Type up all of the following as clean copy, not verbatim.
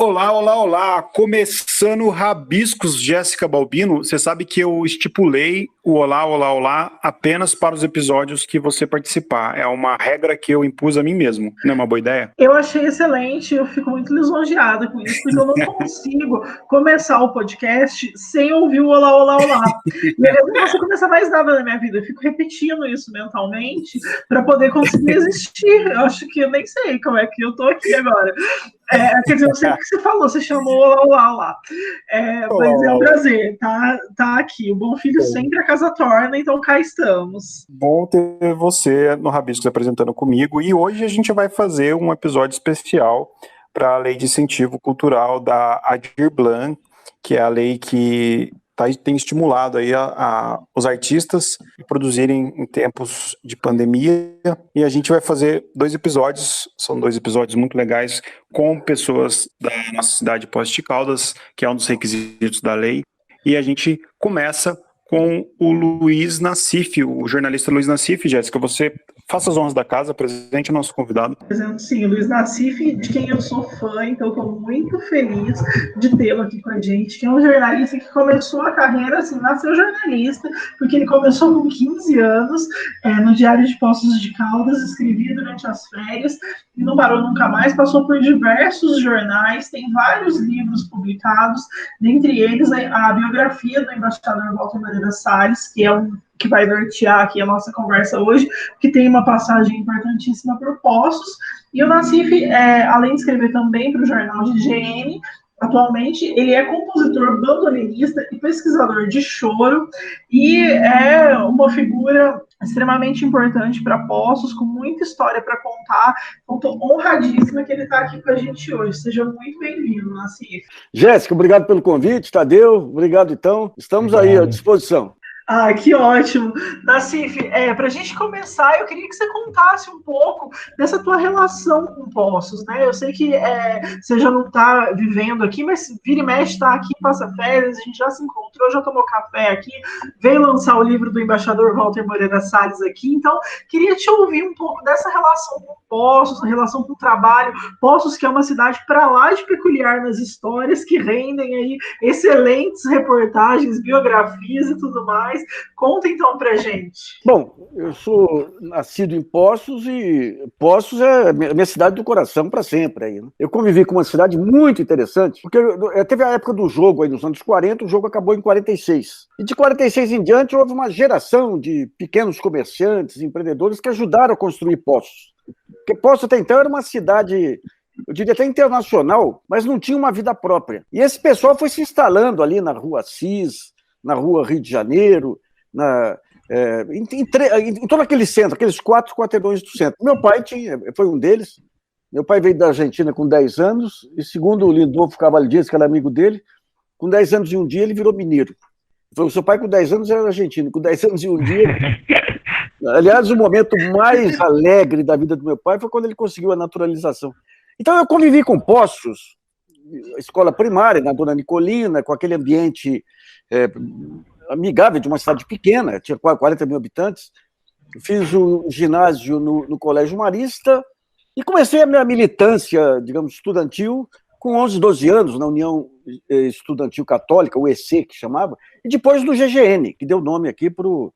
Olá, olá, olá! Começando Rabiscos, Jéssica Balbino. Você sabe que eu estipulei o olá, olá, olá apenas para os episódios que você participar. É uma regra que eu impus a mim mesmo. Não é uma boa ideia? Eu achei excelente, eu fico muito lisonjeada com isso, porque eu não consigo começar o podcast sem ouvir o olá, olá, olá. E eu não consigo começar mais nada na minha vida, eu fico repetindo isso mentalmente para poder conseguir existir. Eu acho que eu nem sei como é que eu tô aqui agora. Quer dizer, eu sei o que você falou, você chamou olá, olá, olá. Mas é um prazer tá aqui. O bom filho sempre a casa torna, então cá estamos. Bom ter você no Rabiscos apresentando comigo, e hoje a gente vai fazer um episódio especial para a Lei de Incentivo Cultural da Aldir Blanc, que é a lei que tem estimulado aí os artistas a produzirem em tempos de pandemia, e a gente vai fazer 2 episódios, são 2 episódios muito legais, com pessoas da nossa cidade de Poços de Caldas, que é um dos requisitos da lei, e a gente começa com o Luiz Nassif, o jornalista Luiz Nassif. Jéssica, você faça as honras da casa, apresente o nosso convidado. Sim, Luiz Nassif, de quem eu sou fã, então estou muito feliz de tê-lo aqui com a gente, que é um jornalista que começou a carreira, assim, nasceu jornalista, porque ele começou com 15 anos, no Diário de Poços de Caldas, escrevia durante as férias, e não parou nunca mais, passou por diversos jornais, tem vários livros publicados, dentre eles a biografia do embaixador Walter Moreira Salles, que vai nortear aqui a nossa conversa hoje, que tem uma passagem importantíssima para o Poços. E o Nassif, além de escrever também para o jornal de GN, atualmente ele é compositor, bandolinista e pesquisador de choro, e é uma figura extremamente importante para Poços, com muita história para contar. Então, estou honradíssima que ele está aqui com a gente hoje. Seja muito bem-vindo, Nassif. Jéssica, obrigado pelo convite. Tadeu, obrigado então. Estamos aí à disposição. Ah, que ótimo. Nassif, para a gente começar, eu queria que você contasse um pouco dessa tua relação com Poços, né? Eu sei que você já não está vivendo aqui, mas vira e mexe está aqui, passa férias, a gente já se encontrou, já tomou café aqui, veio lançar o livro do embaixador Walter Moreira Salles aqui, então queria te ouvir um pouco dessa relação com Poços, a relação com o trabalho. Poços, que é uma cidade para lá de peculiar nas histórias, que rendem aí excelentes reportagens, biografias e tudo mais. Conta então pra gente. Bom, eu sou nascido em Poços e Poços é a minha cidade do coração para sempre aí, né? Eu convivi com uma cidade muito interessante, porque teve a época do jogo aí nos anos 40, o jogo acabou em 46. E de 46 em diante houve uma geração de pequenos comerciantes, empreendedores que ajudaram a construir Poços. Porque Poços até então era uma cidade, eu diria até internacional, mas não tinha uma vida própria. E esse pessoal foi se instalando ali na Rua Assis, na Rua Rio de Janeiro, em todo aquele centro, aqueles 4 quarteirões do centro. Meu pai foi um deles. Meu pai veio da Argentina com 10 anos, e segundo o Lindolfo Cavaldias, que era amigo dele, com 10 anos e um dia ele virou mineiro. O seu pai com 10 anos era argentino, com 10 anos e um dia... Aliás, o momento mais alegre da vida do meu pai foi quando ele conseguiu a naturalização. Então eu convivi com Poços, escola primária, na Dona Nicolina, com aquele ambiente amigável de uma cidade pequena, tinha 40 mil habitantes. Fiz o ginásio no Colégio Marista e comecei a minha militância, digamos, estudantil com 11, 12 anos, na União Estudantil Católica, o EC, que chamava, e depois no GGN, que deu nome aqui para o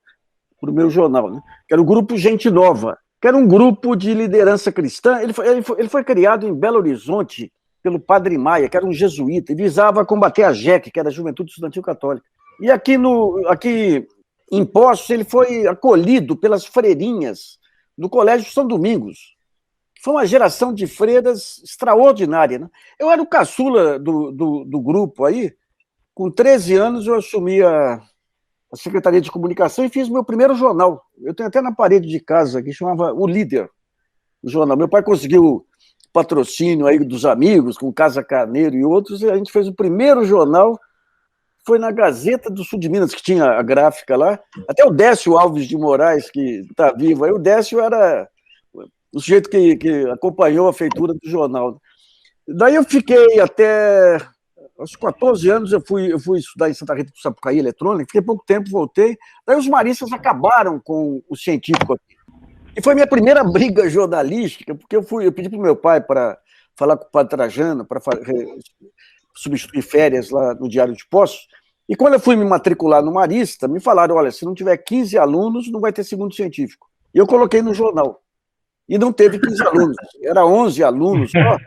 meu jornal, né? Que era o Grupo Gente Nova, que era um grupo de liderança cristã. Ele foi criado em Belo Horizonte pelo Padre Maia, que era um jesuíta, e visava combater a JEC, que era a Juventude Estudantil Católica. E aqui em Poços ele foi acolhido pelas freirinhas do Colégio São Domingos. Foi uma geração de freiras extraordinária, né? Eu era o caçula do grupo aí. Com 13 anos eu assumi a Secretaria de Comunicação e fiz meu primeiro jornal. Eu tenho até na parede de casa, que chamava O Líder, o jornal. Meu pai conseguiu patrocínio aí dos amigos, com Casa Carneiro e outros, e a gente fez o primeiro jornal, foi na Gazeta do Sul de Minas, que tinha a gráfica lá. Até o Décio Alves de Moraes, que está vivo aí, o Décio era o sujeito que acompanhou a feitura do jornal. Daí eu fiquei até... Aos 14 anos eu fui estudar em Santa Rita do Sapucaí, eletrônica, fiquei pouco tempo, voltei. Daí os maristas acabaram com o científico aqui. E foi minha primeira briga jornalística, porque eu pedi para o meu pai para falar com o padre Trajano para substituir férias lá no Diário de Poços. E quando eu fui me matricular no Marista, me falaram, olha, se não tiver 15 alunos, não vai ter segundo científico. E eu coloquei no jornal. E não teve 15 alunos, era 11 alunos só.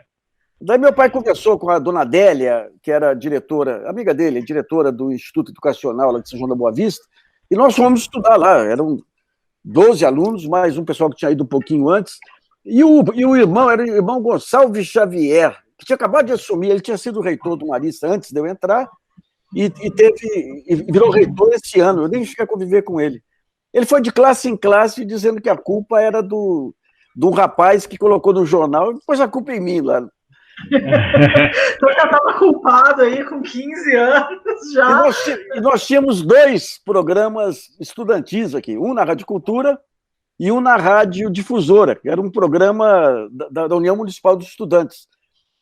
Daí meu pai conversou com a dona Adélia, que era diretora, amiga dele, diretora do Instituto Educacional lá de São João da Boa Vista, e nós fomos estudar lá. Eram 12 alunos, mais um pessoal que tinha ido um pouquinho antes. E o irmão era o irmão Gonçalves Xavier, que tinha acabado de assumir, ele tinha sido reitor do Marista antes de eu entrar, e virou reitor esse ano. Eu nem cheguei a conviver com ele. Ele foi de classe em classe dizendo que a culpa era do rapaz que colocou no jornal, e depois a culpa é em mim lá. Então já estava culpado aí com 15 anos já. E nós tínhamos 2 programas estudantis aqui, um na Rádio Cultura e um na Rádio Difusora, que era um programa da União Municipal dos Estudantes.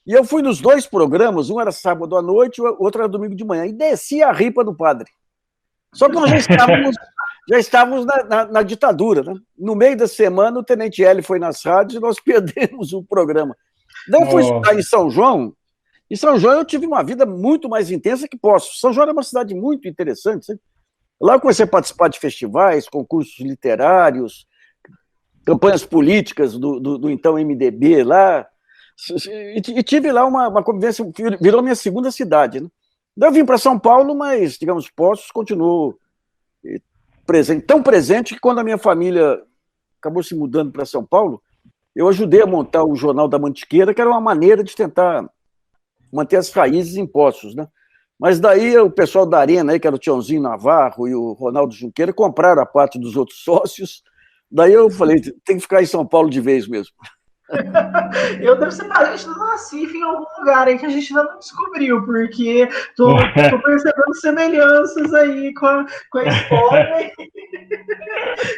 E eu fui nos 2 programas, um era sábado à noite, o outro era domingo de manhã, e descia a ripa do padre. Só que nós já estávamos na ditadura, né? No meio da semana, o Tenente Hélio foi nas rádios e nós perdemos o programa. Daí eu fui estudar em São João. Em São João eu tive uma vida muito mais intensa que Poços. São João é uma cidade muito interessante. Sabe? Lá eu comecei a participar de festivais, concursos literários, campanhas políticas do então MDB lá. E tive lá uma convivência, virou minha segunda cidade. Né? Daí eu vim para São Paulo, mas, digamos, Poços continuou presente, tão presente que quando a minha família acabou se mudando para São Paulo, eu ajudei a montar o Jornal da Mantiqueira, que era uma maneira de tentar manter as raízes em Poços, né? Mas daí o pessoal da Arena, aí, que era o Tiãozinho Navarro e o Ronaldo Junqueira, compraram a parte dos outros sócios. Daí eu falei, tem que ficar em São Paulo de vez mesmo. Eu devo ser parente do Nassif em algum lugar aí que a gente ainda não descobriu, porque tô percebendo semelhanças aí com a história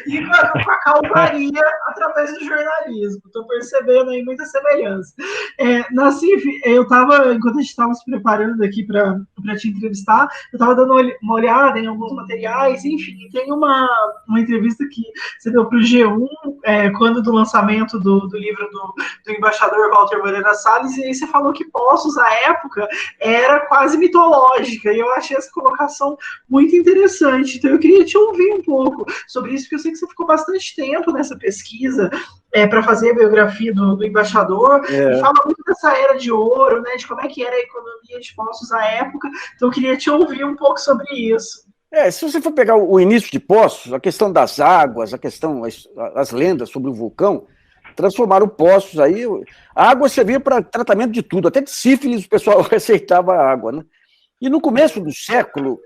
e com a calmaria através do jornalismo. Estou percebendo aí muita semelhança. Nassif, enquanto a gente estava se preparando aqui para te entrevistar, eu estava dando uma olhada em alguns materiais, enfim, tem uma entrevista que você deu para o G1, quando do lançamento do livro do embaixador Walter Moreira Salles, e aí você falou que Poços, à época, era quase mitológica, e eu achei essa colocação muito interessante. Então eu queria te ouvir um pouco sobre isso, porque eu sei que você ficou bastante tempo nessa pesquisa para fazer a biografia do embaixador, e fala muito dessa era de ouro, né, de como é que era a economia de Poços à época. Então eu queria te ouvir um pouco sobre isso. Se você for pegar o início de Poços, a questão das águas, as lendas sobre o vulcão, transformaram Poços aí. A água servia para tratamento de tudo, até de sífilis o pessoal receitava a água, né? E no começo do século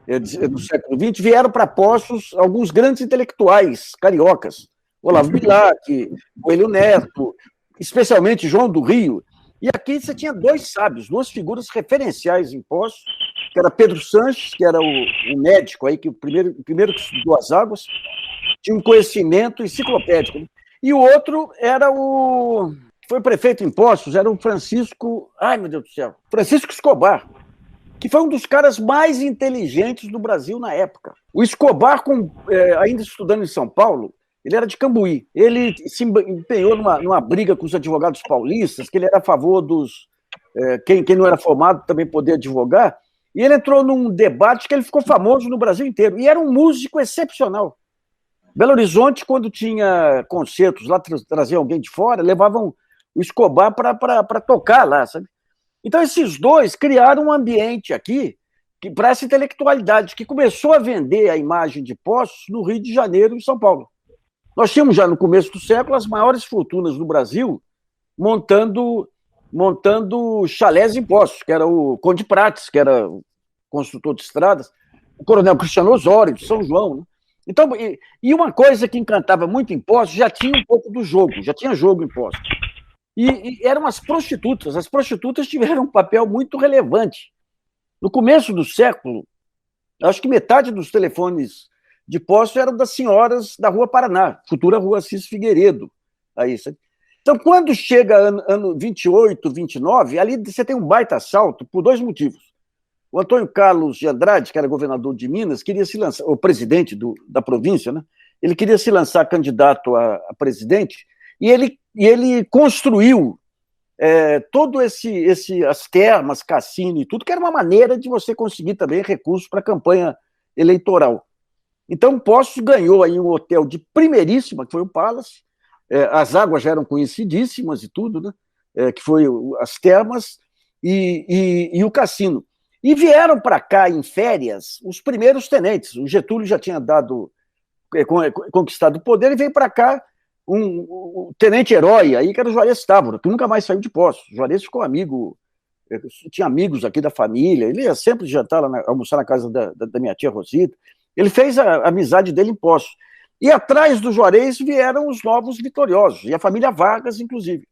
XX, vieram para Poços alguns grandes intelectuais cariocas, Olavo Bilac, Coelho Neto, especialmente João do Rio. E aqui você tinha 2 sábios, 2 figuras referenciais em Poços, que era Pedro Sanches, que era o médico aí, que o primeiro que estudou as águas, tinha um conhecimento enciclopédico, né? E o outro foi prefeito em Poços, era o Francisco Escobar, que foi um dos caras mais inteligentes do Brasil na época. O Escobar, ainda estudando em São Paulo, ele era de Cambuí. Ele se empenhou numa briga com os advogados paulistas, que ele era a favor dos... quem não era formado também poder advogar, e ele entrou num debate que ele ficou famoso no Brasil inteiro, e era um músico excepcional. Belo Horizonte, quando tinha concertos lá, trazia alguém de fora, levavam o Escobar para tocar lá, sabe? Então, esses 2 criaram um ambiente aqui para essa intelectualidade, que começou a vender a imagem de Poços no Rio de Janeiro e São Paulo. Nós tínhamos já no começo do século as maiores fortunas do Brasil montando chalés em Poços, que era o Conde Prates, que era o construtor de estradas, o Coronel Cristiano Osório, de São João, né? Então, e uma coisa que encantava muito em Poços, já tinha um pouco do jogo, já tinha jogo em Poços. E eram as prostitutas tiveram um papel muito relevante. No começo do século, acho que metade dos telefones de Poços eram das senhoras da Rua Paraná, futura Rua Assis Figueiredo. Aí, sabe? Então, quando chega ano 28, 29, ali você tem um baita assalto por 2 motivos. O Antônio Carlos de Andrade, que era governador de Minas, queria se lançar, o presidente da província, né? Ele queria se lançar candidato a presidente, e ele construiu todo as termas, cassino e tudo, que era uma maneira de você conseguir também recursos para a campanha eleitoral. Então, Poços ganhou aí um hotel de primeiríssima, que foi o Palace, as águas já eram conhecidíssimas e tudo, né? Que foi as termas e o cassino. E vieram para cá em férias os primeiros tenentes. O Getúlio já tinha conquistado o poder e veio para cá um tenente-herói aí, que era o Juarez Távora, que nunca mais saiu de Poços. O Juarez ficou amigo, tinha amigos aqui da família, ele ia sempre jantar almoçar na casa da minha tia Rosita. Ele fez a amizade dele em Poços. E atrás do Juarez vieram os novos vitoriosos, e a família Vargas, inclusive.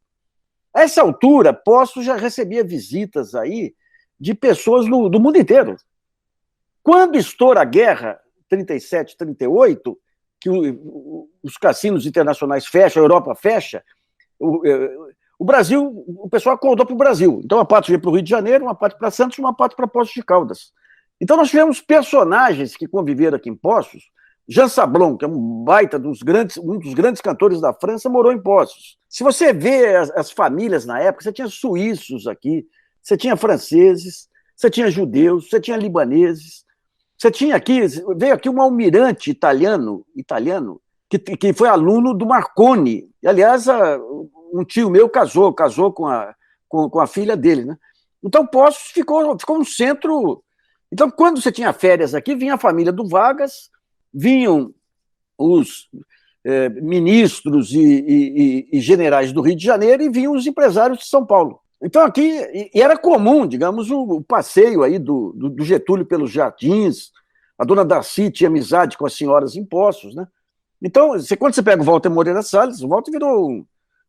A essa altura, Poços já recebia visitas aí de pessoas do mundo inteiro. Quando estoura a guerra, 37, 38, que os cassinos internacionais fecham, a Europa fecha, o Brasil, o pessoal acordou para o Brasil. Então, uma parte veio para o Rio de Janeiro, uma parte para Santos, uma parte para Poços de Caldas. Então, nós tivemos personagens que conviveram aqui em Poços. Jean Sablon, que é um dos grandes cantores da França, morou em Poços. Se você vê as famílias na época, você tinha suíços aqui, você tinha franceses, você tinha judeus, você tinha libaneses, você tinha aqui, veio aqui um almirante italiano que foi aluno do Marconi. E, aliás, um tio meu casou com a filha dele, né? Então, Poços ficou um centro. Então, quando você tinha férias aqui, vinha a família do Vargas, vinham os ministros e generais do Rio de Janeiro e vinham os empresários de São Paulo. Então, aqui, e era comum, digamos, o passeio aí do Getúlio pelos jardins, a dona Darcy tinha amizade com as senhoras em Poços, né? Então, quando você pega o Walter Moreira Salles, o Walter virou um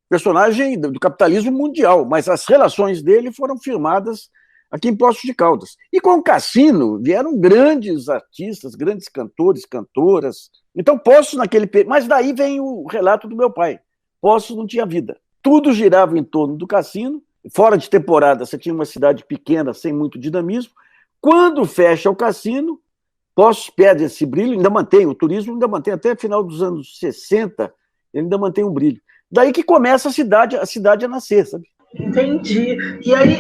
personagem do capitalismo mundial, mas as relações dele foram firmadas aqui em Poços de Caldas. E com o cassino vieram grandes artistas, grandes cantores, cantoras. Então, Poços naquele período. Mas daí vem o relato do meu pai. Poços não tinha vida. Tudo girava em torno do cassino. Fora de temporada, você tinha uma cidade pequena, sem muito dinamismo. Quando fecha o cassino, Poços perde esse brilho, ainda mantém, o turismo ainda mantém, até final dos anos 60, ele ainda mantém um brilho. Daí que começa a cidade a nascer, sabe? Entendi. E aí,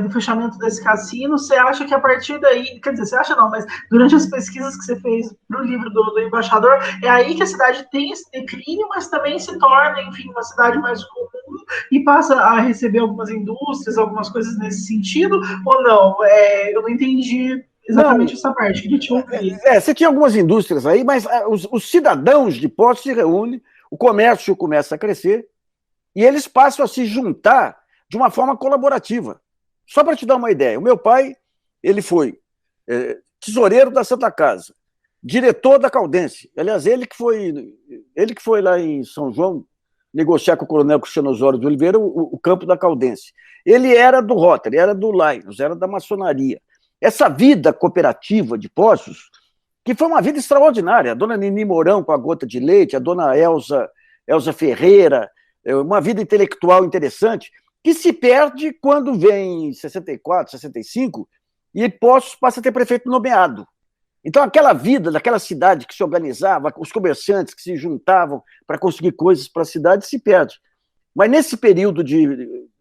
no fechamento desse cassino, você acha que a partir daí, quer dizer, você acha não, mas durante as pesquisas que você fez para o livro do embaixador, é aí que a cidade tem esse declínio, mas também se torna, enfim, uma cidade mais comum e passa a receber algumas indústrias, algumas coisas nesse sentido, ou não? Eu não entendi exatamente essa parte, queria te ouvir. Você tinha algumas indústrias aí, mas os cidadãos de Poços se reúnem, o comércio começa a crescer, e eles passam a se juntar de uma forma colaborativa. Só para te dar uma ideia, o meu pai, ele foi tesoureiro da Santa Casa, diretor da Caldense. Aliás, ele que foi lá em São João negociar com o coronel Cristiano Osório de Oliveira o campo da Caldense. Ele era do Rotary, era do Lions, era da maçonaria. Essa vida cooperativa de Poços, que foi uma vida extraordinária, a dona Nini Mourão com a Gota de Leite, a dona Elza Ferreira, uma vida intelectual interessante, que se perde quando vem em 64, 65, e Poços passa a ter prefeito nomeado. Então, aquela vida daquela cidade que se organizava, os comerciantes que se juntavam para conseguir coisas para a cidade, se perde. Mas nesse período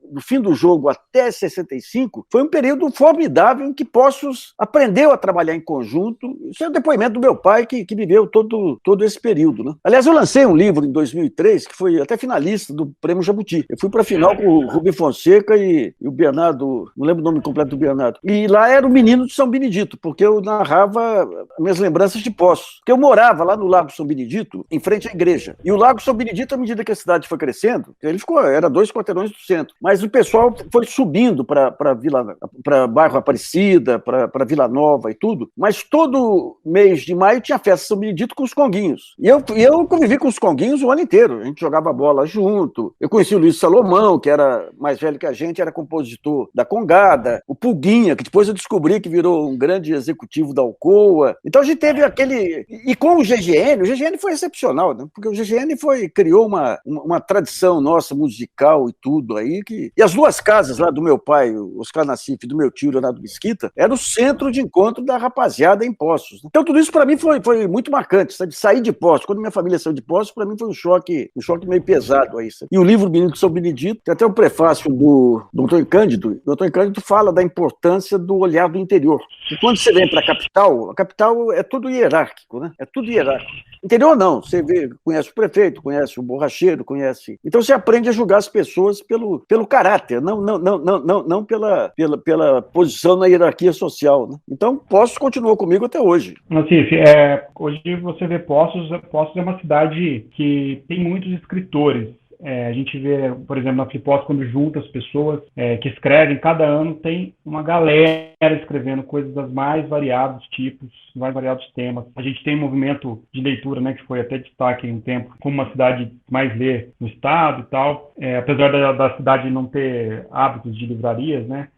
do fim do jogo até 65, foi um período formidável em que Poços aprendeu a trabalhar em conjunto. Isso é o depoimento do meu pai, que viveu todo esse período, né? Aliás, eu lancei um livro em 2003, que foi até finalista do Prêmio Jabuti. Eu fui para a final com o Rubem Fonseca e o Bernardo, não lembro o nome completo do Bernardo. E lá era o menino de São Benedito, porque eu narrava minhas lembranças de Poços. Porque eu morava lá no Lago São Benedito, em frente à igreja. E o Lago São Benedito, à medida que a cidade foi crescendo, era 2 quarteirões do centro. Mas o pessoal foi subindo para bairro Aparecida, para Vila Nova e tudo, mas todo mês de maio tinha festa São Benedito com os conguinhos. E eu convivi com os conguinhos o ano inteiro. A gente jogava bola junto. Eu conheci o Luiz Salomão, que era mais velho que a gente, era compositor da Congada. O Pulguinha, que depois eu descobri que virou um grande executivo da Alcoa. Então a gente teve aquele... E com o GGN foi excepcional, né? Porque o GGN criou uma tradição nossa musical e tudo aí que E as duas casas lá do meu pai, o Oscar Nassif, e do meu tio, Leonardo Mesquita, era o centro de encontro da rapaziada em Poços. Então tudo isso para mim foi muito marcante, sabe? Sair de Poços. Quando minha família saiu de Poços, para mim foi um choque meio pesado aí, sabe? E o livro Menino de São Benedito, tem até um prefácio do Antônio Cândido. O Antônio Cândido fala da importância do olhar do interior. E quando você vem para a capital é tudo hierárquico, né? É tudo hierárquico. Interior não, você conhece o prefeito, conhece o borracheiro, conhece... Então você aprende a julgar as pessoas pelo caráter, não pela posição na hierarquia social, né? Então Poços continuou comigo até hoje. Nassif, hoje você vê Poços é uma cidade que tem muitos escritores. A gente vê, por exemplo, na Flipos, quando junta as pessoas que escrevem, cada ano tem uma galera escrevendo coisas dos mais variados tipos, mais variados temas. A gente tem um movimento de leitura, né, que foi até destaque em um tempo, como uma cidade mais lê no estado e tal. Apesar da cidade não ter hábitos de livrarias, né,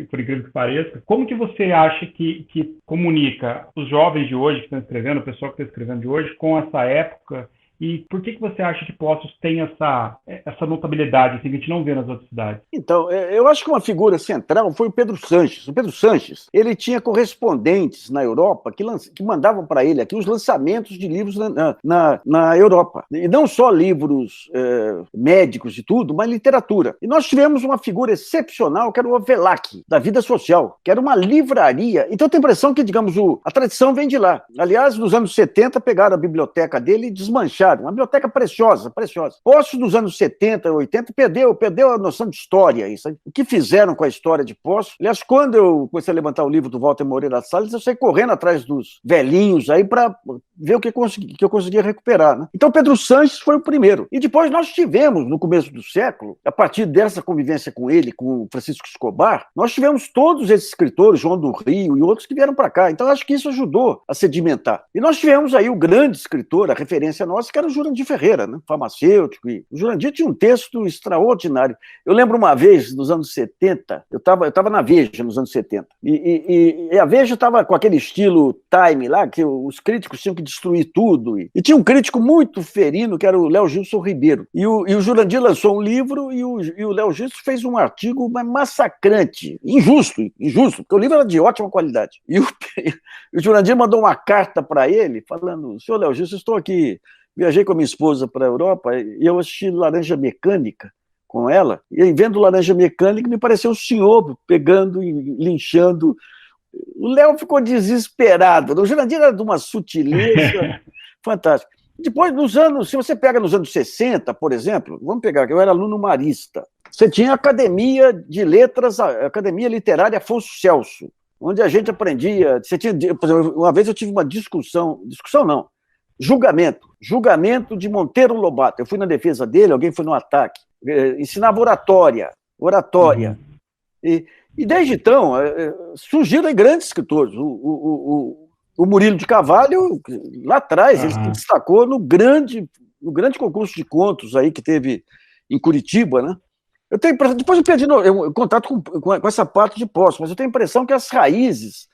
por incrível que pareça, como que você acha que comunica os jovens de hoje que estão escrevendo, o pessoal que está escrevendo de hoje, com essa época? E por que você acha que Poços tem essa notabilidade assim, que a gente não vê nas outras cidades? Então, eu acho que uma figura central foi o Pedro Sanches. O Pedro Sanches, ele tinha correspondentes na Europa que mandavam para ele aqui os lançamentos de livros na Europa. E não só livros médicos e tudo, mas literatura. E nós tivemos uma figura excepcional, que era o Avelac, da Vida Social, que era uma livraria. Então, eu tenho a impressão que, digamos, a tradição vem de lá. Aliás, nos anos 70, pegaram a biblioteca dele e desmancharam. Uma biblioteca preciosa, preciosa. Poços dos anos 70, 80, perdeu a noção de história. Isso. O que fizeram com a história de Poços? Aliás, quando eu comecei a levantar o livro do Walter Moreira Salles, eu saí correndo atrás dos velhinhos aí para ver o que eu conseguia recuperar, né? Então, Pedro Sanches foi o primeiro. E depois nós tivemos, no começo do século, a partir dessa convivência com ele, com o Francisco Escobar, nós tivemos todos esses escritores, João do Rio e outros que vieram para cá. Então, acho que isso ajudou a sedimentar. E nós tivemos aí o grande escritor, a referência nossa, que era o Jurandir Ferreira, né? Farmacêutico. E o Jurandir tinha um texto extraordinário. Eu lembro uma vez, nos anos 70, eu estava na Veja, nos anos 70, e a Veja estava com aquele estilo Time lá, que os críticos tinham que destruir tudo. E tinha um crítico muito ferino, que era o Léo Gilson Ribeiro. E o Jurandir lançou um livro e o Léo Gilson fez um artigo massacrante, injusto, porque o livro era de ótima qualidade. E o Jurandir mandou uma carta para ele, falando: senhor Léo Gilson, estou aqui, viajei com a minha esposa para a Europa e eu assisti Laranja Mecânica com ela, e aí, vendo Laranja Mecânica, me pareceu o senhor pegando e linchando. O Léo ficou desesperado. O Jurandir era de uma sutileza fantástica. Depois, se você pega nos anos 60, por exemplo, vamos pegar, que eu era aluno marista, você tinha a Academia de Letras, a Academia Literária Afonso Celso, onde a gente aprendia. Você tinha, por exemplo, uma vez eu tive uma discussão não, julgamento de Monteiro Lobato. Eu fui na defesa dele, alguém foi no ataque. Ensinava oratória. E desde então, surgiram grandes escritores. O Murilo de Carvalho, lá atrás, ele se destacou no grande concurso de contos aí que teve em Curitiba, né? Depois eu perdi contato com essa parte de Poços, mas eu tenho a impressão que as raízes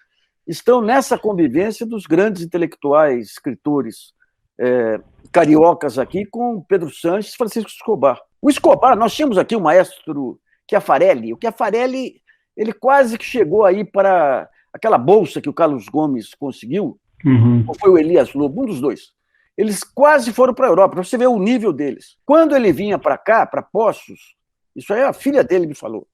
estão nessa convivência dos grandes intelectuais, escritores cariocas aqui, com Pedro Sanches e Francisco Escobar. O Escobar, nós tínhamos aqui o maestro Chiafarelli. O Chiafarelli, ele quase que chegou aí para aquela bolsa que o Carlos Gomes conseguiu, ou foi o Elias Lobo, um dos dois. Eles quase foram para a Europa, para você ver o nível deles. Quando ele vinha para cá, para Poços, isso aí a filha dele me falou,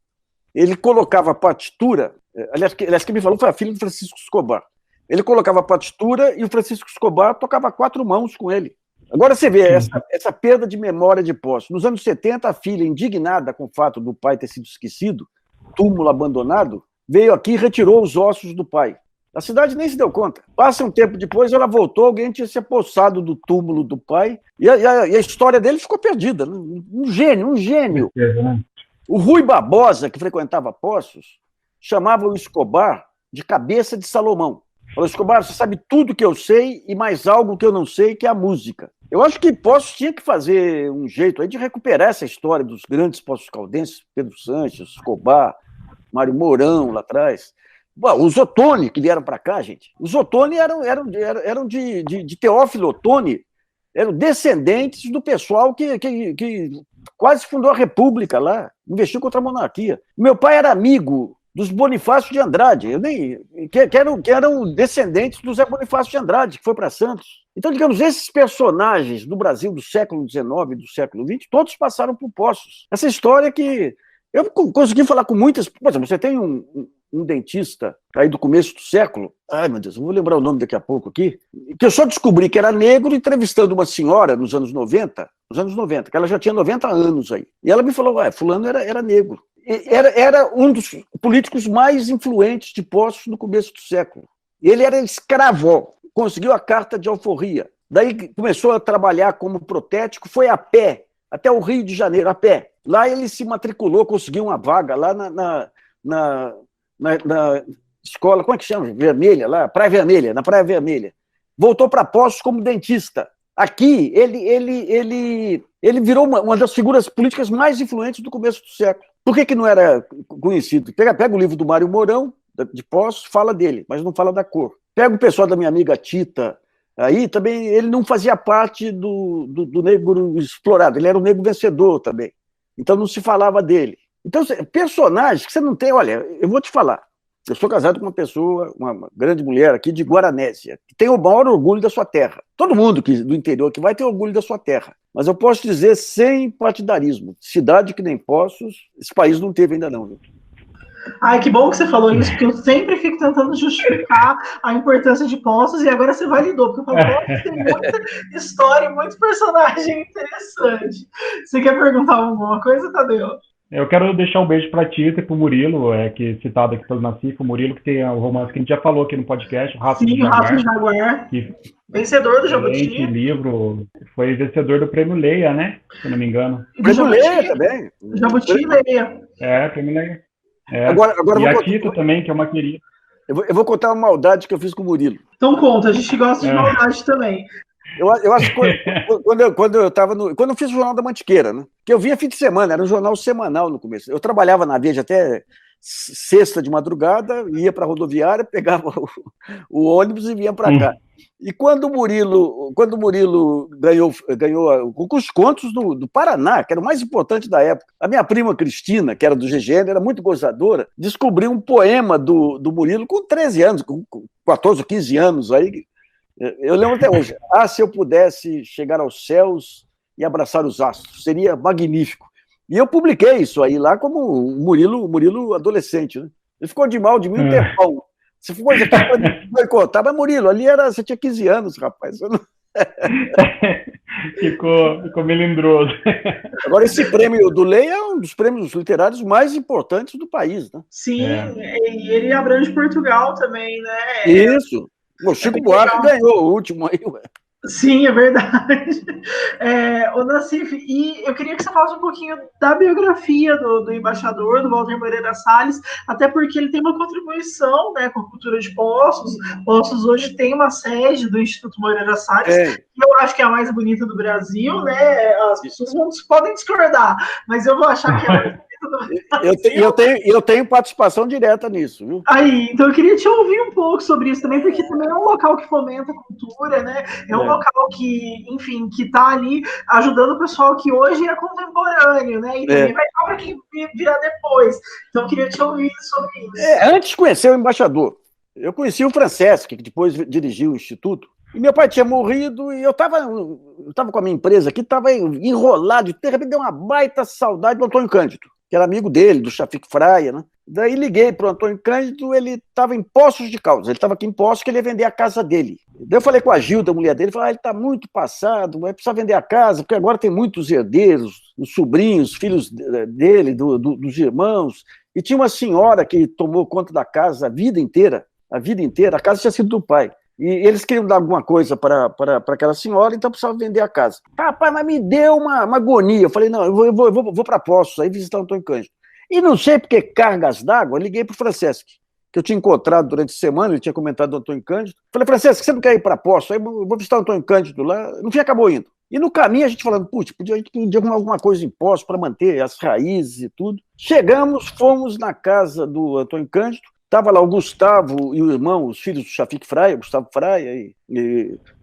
ele colocava a partitura, aliás, quem me falou foi a filha do Francisco Escobar. Ele colocava a partitura e o Francisco Escobar tocava 4 mãos com ele. Agora você vê essa perda de memória de Poços. Nos anos 70, a filha, indignada com o fato do pai ter sido esquecido, túmulo abandonado, veio aqui e retirou os ossos do pai. A cidade nem se deu conta. Passa um tempo depois, ela voltou, alguém tinha se apossado do túmulo do pai, e a história dele ficou perdida. Né? Um gênio. O Rui Barbosa, que frequentava Poços, chamava o Escobar de cabeça de Salomão. Falou: Escobar, você sabe tudo que eu sei e mais algo que eu não sei, que é a música. Eu acho que Poços tinha que fazer um jeito aí de recuperar essa história dos grandes Poços caldenses, Pedro Sanches, Escobar, Mário Mourão lá atrás. Os Ottoni, que vieram para cá, gente. Os Ottoni eram de Teófilo Ottoni, eram descendentes do pessoal que quase fundou a República lá, investiu contra a monarquia. Meu pai era amigo dos Bonifácio de Andrade, que eram descendentes do Zé Bonifácio de Andrade, que foi para Santos. Então, digamos, esses personagens do Brasil do século XIX e do século XX, todos passaram por Poços. Essa história que eu consegui falar com muitas... Por exemplo, você tem um dentista aí do começo do século, ai meu Deus, eu vou lembrar o nome daqui a pouco aqui, que eu só descobri que era negro entrevistando uma senhora nos anos 90, que ela já tinha 90 anos aí. E ela me falou, fulano era negro. Era um dos políticos mais influentes de Poços no começo do século. Ele era escravo, conseguiu a carta de alforria. Daí começou a trabalhar como protético, foi a pé, até o Rio de Janeiro, a pé. Lá ele se matriculou, conseguiu uma vaga lá na escola, como é que chama? Vermelha, lá, Praia Vermelha, na Praia Vermelha. Voltou para Poços como dentista. Aqui, ele virou uma das figuras políticas mais influentes do começo do século. Por que não era conhecido? Pega o livro do Mário Mourão, de Poços, fala dele, mas não fala da cor. Pega o pessoal da minha amiga Tita, aí também ele não fazia parte do negro explorado, ele era um negro vencedor também. Então não se falava dele. Então, personagens que você não tem, olha, eu vou te falar, eu sou casado com uma pessoa, uma grande mulher aqui de Guaranésia, que tem o maior orgulho da sua terra. Todo mundo do interior que vai ter orgulho da sua terra. Mas eu posso dizer, sem partidarismo, cidade que nem Poços, esse país não teve ainda não. Viu? Ai, que bom que você falou isso, porque eu sempre fico tentando justificar a importância de Poços, e agora você validou, porque eu falo, Poços tem muita história, muito personagem interessante. Você quer perguntar alguma coisa, Tadeu? Eu quero deixar um beijo para a Tita e para o Murilo, que citado aqui pelo Nassif, o Murilo, que tem o romance que a gente já falou aqui no podcast, o Rato do Jaguar. Rato do Jaguar. Vencedor do Jabuti. Excelente livro, foi vencedor do Prêmio Leia, né? Se eu não me engano. Prêmio Leia também. Jabuti e Leia. Prêmio Leia. Agora e a Tita também, que é uma querida. Eu vou contar uma maldade que eu fiz com o Murilo. Então conta, a gente gosta de maldade também. Eu acho que quando eu fiz o Jornal da Mantiqueira, né? Que eu vinha fim de semana, era um jornal semanal no começo. Eu trabalhava na Veja até sexta de madrugada, ia para a rodoviária, pegava o ônibus e vinha para cá. E quando o Murilo ganhou os contos do Paraná, que era o mais importante da época, a minha prima Cristina, que era do GGN, era muito gozadora, descobriu um poema do Murilo com 13 anos, com 14 ou 15 anos aí. Eu lembro até hoje. Se eu pudesse chegar aos céus e abraçar os astros, seria magnífico. E eu publiquei isso aí lá como o Murilo adolescente, né? Ele ficou de mal de mim um tempão. Se for boicotar, mas Murilo, ali você tinha 15 anos, rapaz. Ficou melindroso. Agora, esse prêmio do Leia é um dos prêmios literários mais importantes do país, né? Sim, e ele abrange Portugal também, né? Isso. O Chico Buarque ganhou o último aí, ué. Sim, é verdade. O Nassif, e eu queria que você falasse um pouquinho da biografia do embaixador, do Walter Moreira Salles, até porque ele tem uma contribuição, né, com a cultura de Poços. Poços hoje tem uma sede do Instituto Moreira Salles, que eu acho que é a mais bonita do Brasil, né? As pessoas podem discordar, mas eu vou achar que é a mais bonita do Brasil. Eu tenho participação direta nisso, viu? Aí, então eu queria te ouvir um pouco sobre isso também, porque também é um local que fomenta a cultura, né? É um local que, enfim, que está ali ajudando o pessoal que hoje é contemporâneo, né? E também vai para quem virá depois. Então eu queria te ouvir sobre isso. Antes de conhecer o embaixador, eu conheci o Francesc, que depois dirigiu o Instituto. E meu pai tinha morrido e eu estava com a minha empresa aqui, estava enrolado, e de repente deu uma baita saudade do Antônio Cândido, que era amigo dele, do Chafik Fraia, né? Daí liguei para o Antônio Cândido, ele estava em Poços de Caldas, ele estava aqui em Poços, que ele ia vender a casa dele. Daí eu falei com a Gilda, a mulher dele, falei, ele está muito passado, vai precisar vender a casa, porque agora tem muitos herdeiros, os sobrinhos, filhos dele, dos irmãos, e tinha uma senhora que tomou conta da casa a vida inteira, a casa tinha sido do pai. E eles queriam dar alguma coisa para aquela senhora, então precisava vender a casa. Rapaz, mas me deu uma agonia. Eu falei, não, eu vou para Poços, aí visitar o Antônio Cândido. E não sei porque cargas d'água, eu liguei para o Francesc, que eu tinha encontrado durante a semana, ele tinha comentado do Antônio Cândido. Falei, Francesc, você não quer ir para Poços? Aí eu vou visitar o Antônio Cândido lá. No fim, acabou indo. E no caminho, a gente falando, putz, a gente podia arrumar alguma coisa em Poços para manter as raízes e tudo. Chegamos, fomos na casa do Antônio Cândido. Estava lá o Gustavo e o irmão, os filhos do Chafik Fraia, Gustavo Fraia,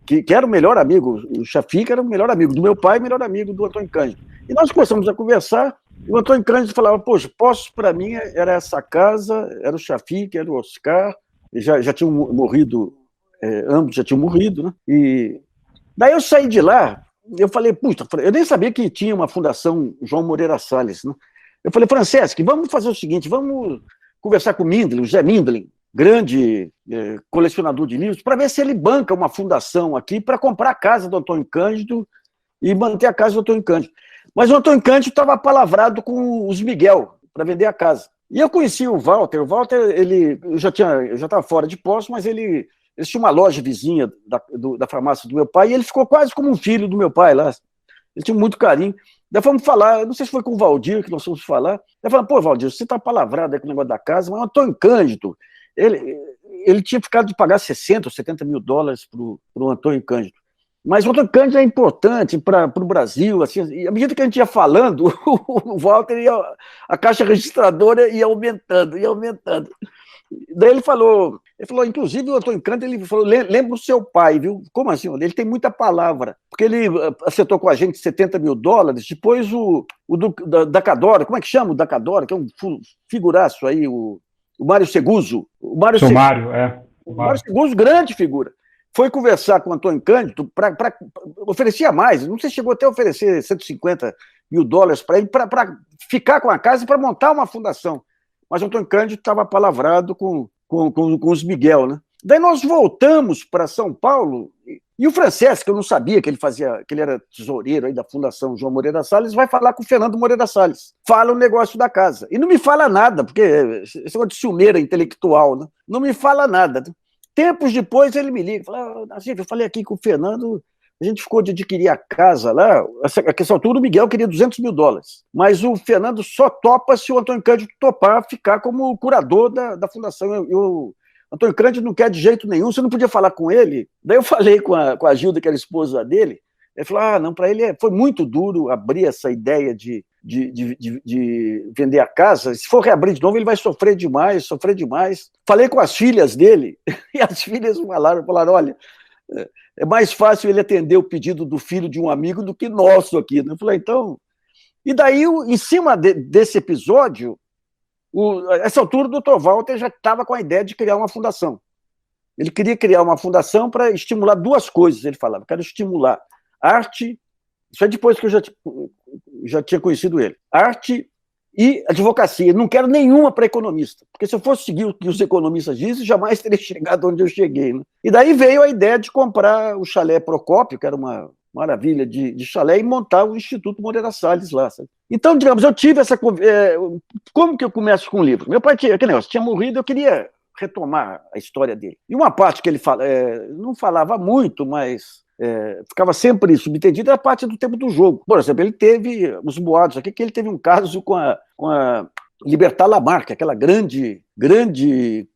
que era o melhor amigo. O Chafik era o melhor amigo do meu pai e o melhor amigo do Antônio Cândido. E nós começamos a conversar, e o Antônio Cândido falava, poxa, Poços para mim era essa casa, era o Chafik, era o Oscar, já tinham morrido, ambos já tinham morrido, né? E daí eu saí de lá, eu falei, puxa, eu nem sabia que tinha uma fundação João Moreira Salles, né? Eu falei, Francesc, vamos fazer o seguinte, vamos conversar com o Mindlin, o Zé Mindlin, grande colecionador de livros, para ver se ele banca uma fundação aqui para comprar a casa do Antônio Cândido e manter a casa do Antônio Cândido. Mas o Antônio Cândido estava apalavrado com os Miguel para vender a casa. E eu conheci o Walter, ele já estava fora de Poços, mas ele tinha uma loja vizinha da farmácia do meu pai, e ele ficou quase como um filho do meu pai lá. Ele tinha muito carinho. Daí fomos falar, não sei se foi com o Valdir que nós fomos falar. Daí falamos, pô, Valdir, você está palavrado aí com o negócio da casa, mas o Antônio Cândido, ele tinha ficado de pagar 60 ou 70 mil dólares para o Antônio Cândido. Mas o Antônio Cândido é importante para o Brasil. Assim, e à medida que a gente ia falando, o Walter a caixa registradora ia aumentando, ia aumentando. Daí ele falou, inclusive o Antônio Cândido, ele falou, lembra o seu pai, viu? Como assim? Ele tem muita palavra, porque ele acertou com a gente 70 mil dólares, depois o Dacadora, como é que chama o Dacadora, que é um figuraço aí, o Mário Seguso. O Mário Seguso, grande figura. Foi conversar com o Antônio Cândido para oferecia mais, não sei se chegou até a oferecer 150 mil dólares para ele, para ficar com a casa e para montar uma fundação. Mas o Antônio Cândido estava palavrado com os Miguel, né? Daí nós voltamos para São Paulo, e o Francesc, que eu não sabia que ele era tesoureiro aí da Fundação João Moreira Salles, vai falar com o Fernando Moreira Salles. Fala o negócio da casa. E não me fala nada, porque esse negócio de ciumeira intelectual, né? Não me fala nada. Tempos depois ele me liga, fala, Nassif, eu falei aqui com o Fernando, a gente ficou de adquirir a casa lá, a essa altura o Miguel queria 200 mil dólares, mas o Fernando só topa se o Antônio Cândido topar ficar como curador da fundação. O Antônio Cândido não quer de jeito nenhum, você não podia falar com ele. Daí eu falei com a Gilda, que era a esposa dele, ele falou, não, para ele foi muito duro abrir essa ideia de vender a casa. Se for reabrir de novo, ele vai sofrer demais. Falei com as filhas dele, e as filhas falaram, olha, é mais fácil ele atender o pedido do filho de um amigo do que nosso aqui. Eu falei, então... E daí, em cima desse episódio, essa altura o Dr. Walter já estava com a ideia de criar uma fundação. Ele queria criar uma fundação para estimular duas coisas, ele falava. Quero estimular arte, isso é depois que eu já tinha conhecido ele, arte e advocacia. Não quero nenhuma para economista, porque se eu fosse seguir o que os economistas dizem, jamais teria chegado onde eu cheguei. Né? E daí veio a ideia de comprar o chalé Procópio, que era uma maravilha de chalé, e montar o Instituto Moreira Salles lá. Sabe? Então, digamos, eu tive essa... como que eu começo com o livro? Meu pai tinha morrido, eu queria retomar a história dele. E uma parte que ele não falava muito, mas... ficava sempre subtendido, era parte do tempo do jogo. Por exemplo, ele teve os boatos aqui, que ele teve um caso com a Libertad Lamarque, aquela grande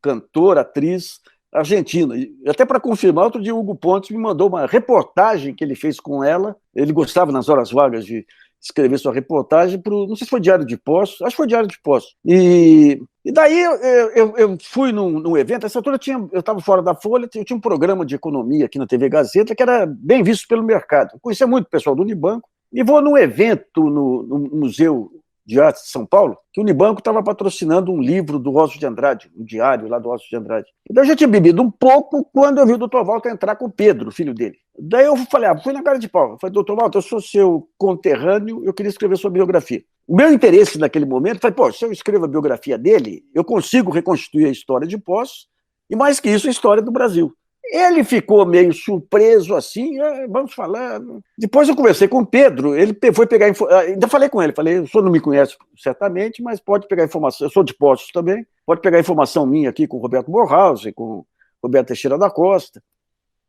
cantora, atriz argentina. E até para confirmar, outro dia o Hugo Pontes me mandou uma reportagem que ele fez com ela. Ele gostava, nas horas vagas, de escrever sua reportagem não sei se foi Diário de Poços, acho que foi Diário de Poços. E daí eu fui num evento, essa altura eu estava fora da Folha, eu tinha um programa de economia aqui na TV Gazeta que era bem visto pelo mercado. Eu conhecia muito o pessoal do Unibanco, e vou num evento no Museu de Arte de São Paulo, que o Unibanco estava patrocinando um livro do Oswald de Andrade, um diário lá do Oswald de Andrade. E daí eu já tinha bebido um pouco quando eu vi o Dr. Walter entrar com o Pedro, o filho dele. Daí eu falei, fui na cara de pau. Eu falei, Dr. Walter, eu sou seu conterrâneo, eu queria escrever sua biografia. O meu interesse naquele momento foi, se eu escrevo a biografia dele, eu consigo reconstituir a história de Poços, e mais que isso, a história do Brasil. Ele ficou meio surpreso assim, vamos falar. Depois eu conversei com o Pedro, ele foi pegar ainda falei com ele, o senhor não me conhece certamente, mas pode pegar informação, eu sou de Poços também, pode pegar informação minha aqui com o Roberto Borhausen, com o Roberto Teixeira da Costa.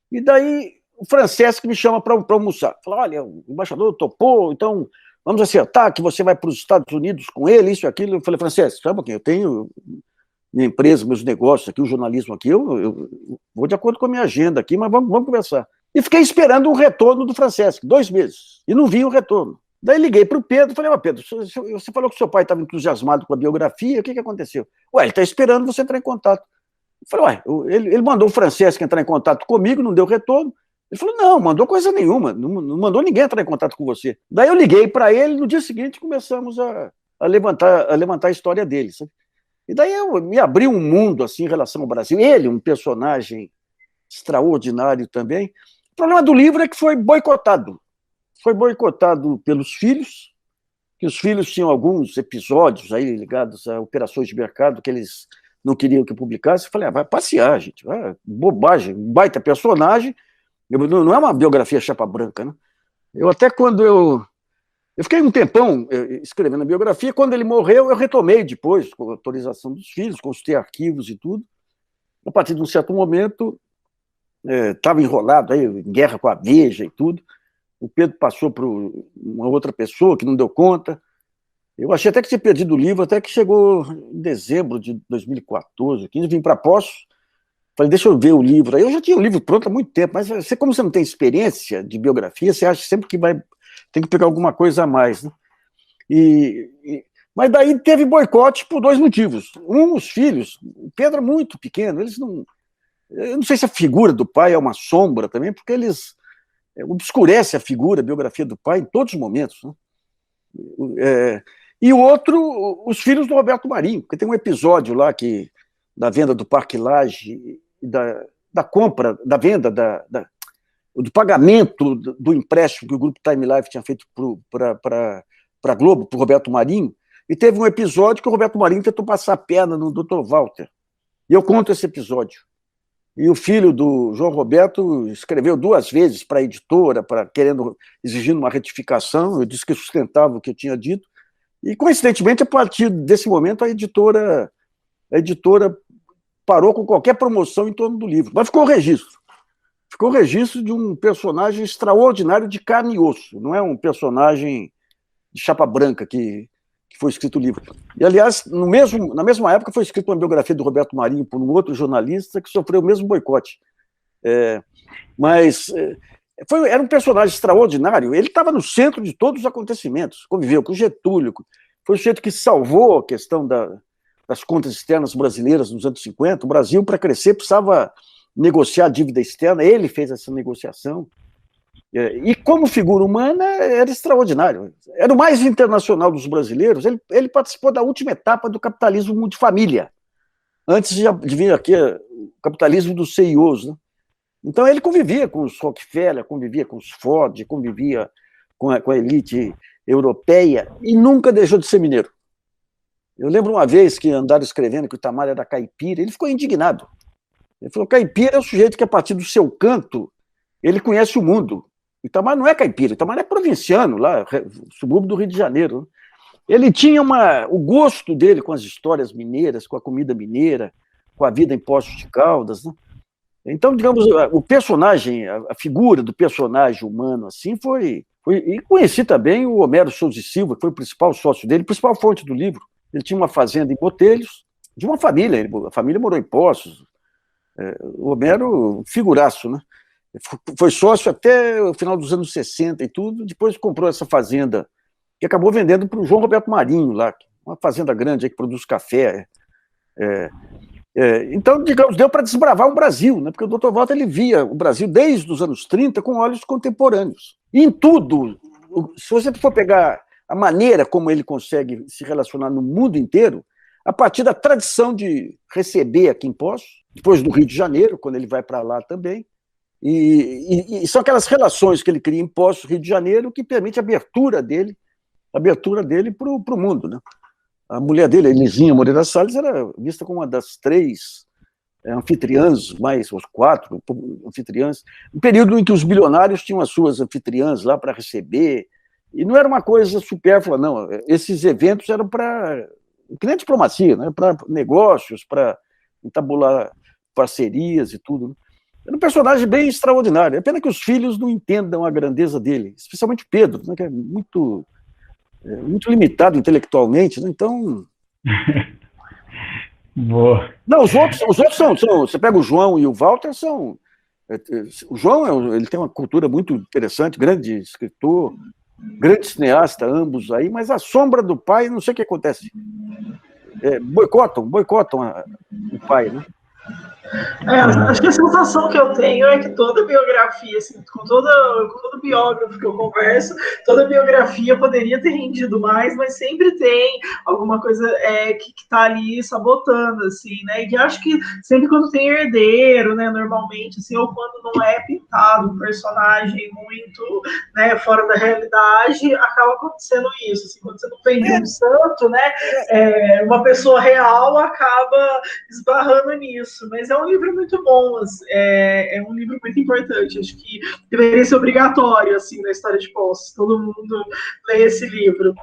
E daí o Francesc me chama para almoçar. Fala, olha, o embaixador topou, então vamos acertar que você vai para os Estados Unidos com ele, isso e aquilo. Eu falei, Francesc, sabe um pouquinho, eu tenho minha empresa, meus negócios aqui, o jornalismo aqui, eu vou de acordo com a minha agenda aqui, mas vamos conversar. E fiquei esperando um retorno do Francesc, 2 meses, e não vi o retorno. Daí liguei para o Pedro, falei, Pedro, você falou que seu pai estava entusiasmado com a biografia, o que aconteceu? Ele está esperando você entrar em contato. Eu falei, ele mandou o Francesc entrar em contato comigo, não deu retorno, Ele falou, não, mandou coisa nenhuma, não mandou ninguém entrar em contato com você. Daí eu liguei para ele, no dia seguinte começamos a levantar a história dele, sabe? E daí eu me abri um mundo assim, em relação ao Brasil. Ele, um personagem extraordinário também. O problema do livro é que foi boicotado. Foi boicotado pelos filhos, que os filhos tinham alguns episódios aí ligados a operações de mercado que eles não queriam que publicasse. Eu falei, vai passear, gente. Bobagem, baita personagem. Não é uma biografia chapa branca, né? Eu até quando eu fiquei um tempão escrevendo a biografia, quando ele morreu, eu retomei depois, com a autorização dos filhos, consultei arquivos e tudo. A partir de um certo momento, estava enrolado aí, em guerra com a Veja e tudo. O Pedro passou para uma outra pessoa que não deu conta. Eu achei até que tinha perdido o livro, até que chegou em dezembro de 2014, 15, vim para Poços. Falei, deixa eu ver o livro. Aí eu já tinha o livro pronto há muito tempo, mas como você não tem experiência de biografia, você acha sempre que tem que pegar alguma coisa a mais, né? Mas daí teve boicote por 2 motivos. Os filhos, o Pedro é muito pequeno, eles não... Eu não sei se a figura do pai é uma sombra também, porque eles obscurecem a figura, a biografia do pai em todos os momentos, né? E o outro, os filhos do Roberto Marinho, porque tem um episódio lá da venda do Parque Lage, da compra, da venda, do pagamento do empréstimo que o Grupo Time Life tinha feito para a Globo, para o Roberto Marinho, e teve um episódio que o Roberto Marinho tentou passar a perna no Dr. Walter. E eu conto esse episódio. E o filho do João Roberto escreveu 2 vezes para a editora, exigindo uma retificação. Eu disse que sustentava o que eu tinha dito. E, coincidentemente, a partir desse momento, a editora parou com qualquer promoção em torno do livro. Mas ficou o registro. Ficou o registro de um personagem extraordinário de carne e osso. Não é um personagem de chapa branca que foi escrito o livro. E, aliás, na mesma época foi escrita uma biografia do Roberto Marinho por um outro jornalista que sofreu o mesmo boicote. Era um personagem extraordinário. Ele estava no centro de todos os acontecimentos. Conviveu com Getúlio. Foi o jeito que salvou a questão das contas externas brasileiras nos anos 50. O Brasil, para crescer, precisava negociar a dívida externa. Ele fez essa negociação. E como figura humana, era extraordinário. Era o mais internacional dos brasileiros. Ele participou da última etapa do capitalismo multifamília, antes de vir aqui o capitalismo dos CEOs, né? Então ele convivia com os Rockefeller, convivia com os Ford, convivia com a elite europeia e nunca deixou de ser mineiro. Eu lembro uma vez que andaram escrevendo que o Itamar era caipira, ele ficou indignado. Ele falou, caipira é o sujeito que, a partir do seu canto, ele conhece o mundo. O Itamar não é caipira, o Itamar é provinciano, lá, subúrbio do Rio de Janeiro, né? Ele tinha o gosto dele com as histórias mineiras, com a comida mineira, com a vida em Poços de Caldas, né? Então, digamos, o personagem, a figura do personagem humano, assim, foi... E conheci também o Homero Souza e Silva, que foi o principal sócio dele, a principal fonte do livro. Ele tinha uma fazenda em Botelhos, de uma família, a família morou em Poços. O Homero, figuraço, né? Foi sócio até o final dos anos 60 e tudo, depois comprou essa fazenda, que acabou vendendo para o João Roberto Marinho, lá, uma fazenda grande aí que produz café. Então, digamos, deu para desbravar o Brasil, né? Porque o Dr. Walter ele via o Brasil desde os anos 30 com olhos contemporâneos. E em tudo, se você for pegar a maneira como ele consegue se relacionar no mundo inteiro, a partir da tradição de receber aqui em Poços, depois do Rio de Janeiro, quando ele vai para lá também, e são aquelas relações que ele cria em Poços, Rio de Janeiro, que permite a abertura dele para o mundo, né? A mulher dele, a Elisinha Moreira Salles, era vista como uma das 3 anfitriãs, mais os 4 anfitriãs, um período em que os bilionários tinham as suas anfitriãs lá para receber, e não era uma coisa supérflua, não. Esses eventos eram para, que nem diplomacia, né? Para negócios, para entabular parcerias e tudo, né? Era um personagem bem extraordinário. É pena que os filhos não entendam a grandeza dele, especialmente o Pedro, né? Que é muito limitado intelectualmente, né? Então... Boa. Não, os outros são... Você pega o João e o Walter, são... O João, ele tem uma cultura muito interessante, grande escritor, grande cineasta, ambos aí, mas a sombra do pai, não sei o que acontece. Boicotam o pai, né? Acho que a sensação que eu tenho é que toda biografia, assim, com todo biógrafo que eu converso, toda biografia poderia ter rendido mais, mas sempre tem alguma coisa que está ali sabotando, assim, né? E acho que sempre quando tem herdeiro, né, normalmente, assim, ou quando não é pintado um personagem muito, né, fora da realidade, acaba acontecendo isso, assim, quando você não vende um santo, né, uma pessoa real acaba esbarrando nisso, mas é um livro muito bom, é um livro muito importante, acho que deveria ser obrigatório, assim, na história de Poços, todo mundo lê esse livro.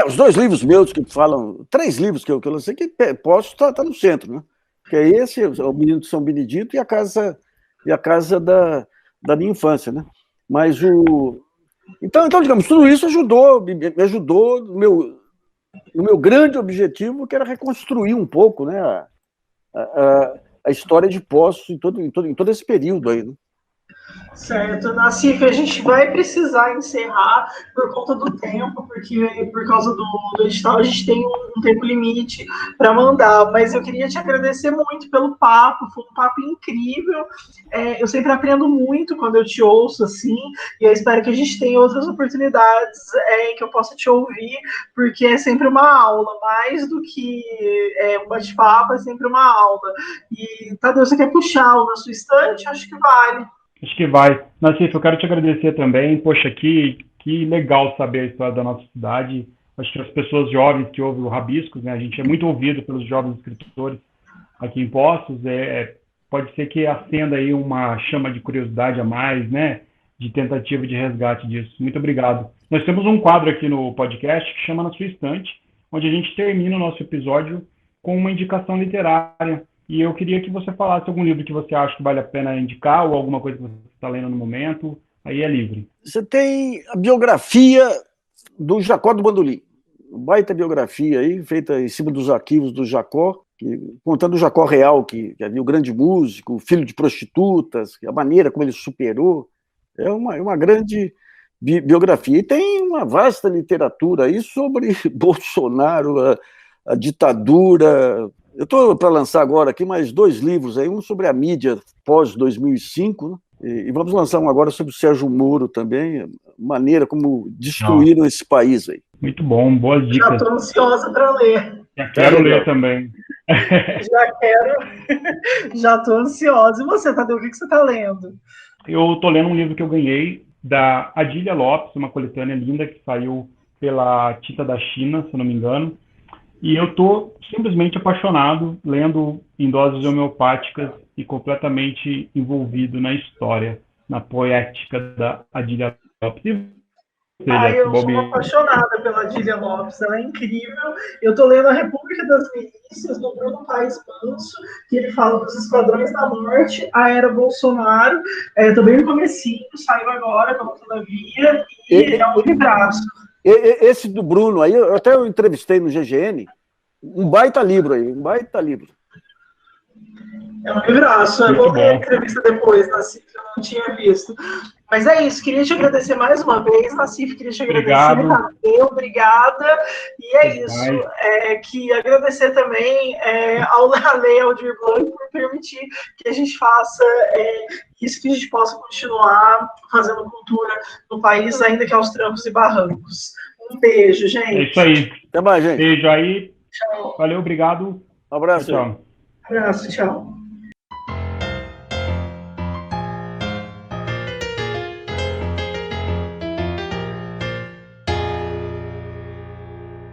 Os 2 livros meus que falam, 3 livros que eu lancei, que Poços tá no centro, né? Que é esse, O Menino de São Benedito e a Casa da Minha Infância, né? Mas Então, digamos, tudo isso me ajudou no meu grande objetivo, que era reconstruir um pouco, né, a história de Poços em todo esse período aí, né? Certo, Nassif, a gente vai precisar encerrar por conta do tempo, porque por causa do edital a gente tem um tempo limite para mandar, mas eu queria te agradecer muito pelo papo, foi um papo incrível, eu sempre aprendo muito quando eu te ouço assim, e eu espero que a gente tenha outras oportunidades que eu possa te ouvir, porque é sempre uma aula, mais do que um bate-papo, é sempre uma aula. E, Tadeu, você quer puxar o na sua estante? Acho que vale. Acho que vai. Nassif, eu quero te agradecer também. Poxa, que legal saber a história da nossa cidade. Acho que as pessoas jovens que ouvem o Rabiscos, né? A gente é muito ouvido pelos jovens escritores aqui em Poços. Pode ser que acenda aí uma chama de curiosidade a mais, né? De tentativa de resgate disso. Muito obrigado. Nós temos um quadro aqui no podcast que chama Na Sua Estante, onde a gente termina o nosso episódio com uma indicação literária. E eu queria que você falasse algum livro que você acha que vale a pena indicar ou alguma coisa que você está lendo no momento. Aí é livre. Você tem a biografia do Jacó do Bandolim. Uma baita biografia aí, feita em cima dos arquivos do Jacó, contando o Jacó real, que havia o grande músico, filho de prostitutas, a maneira como ele superou. É uma grande biografia. E tem uma vasta literatura aí sobre Bolsonaro, a ditadura. Eu estou para lançar agora aqui mais 2 livros, aí, um sobre a mídia pós-2005, né? E vamos lançar um agora sobre o Sérgio Moro também, a maneira como destruíram esse país aí. Muito bom, boas dicas. Já estou ansiosa para ler. Já quero ler também. Já estou ansiosa. E você, Tadeu, o que você está lendo? Eu estou lendo um livro que eu ganhei da Adília Lopes, uma coletânea linda que saiu pela Tinta da China, se eu não me engano. E eu estou simplesmente apaixonado, lendo em doses homeopáticas e completamente envolvido na história, na poética da Adília Lopes. Eu sou apaixonada pela Adília Lopes, ela é incrível. Eu estou lendo A República das Milícias, do Bruno Paes Manso, que ele fala dos Esquadrões da Morte, a Era Bolsonaro. Estou bem no comecinho, saiu agora, como todavia, e é um livraço. Esse do Bruno aí, eu até entrevistei no GGN, um baita livro aí, um baita livro. É um livraço, eu vou ver a entrevista depois, Nassif, que eu não tinha visto. Mas é isso, queria te agradecer mais uma vez, Nassif, queria te agradecer, Tadeu, obrigada. E é isso, que agradecer também ao Lei Aldir Blanc por permitir que a gente faça isso, que a gente possa continuar fazendo cultura no país, ainda que aos trancos e barrancos. Um beijo, gente. É isso aí. Até mais, gente. Beijo aí. Tchau. Valeu, obrigado. Um abraço. Tchau. Abraço, tchau.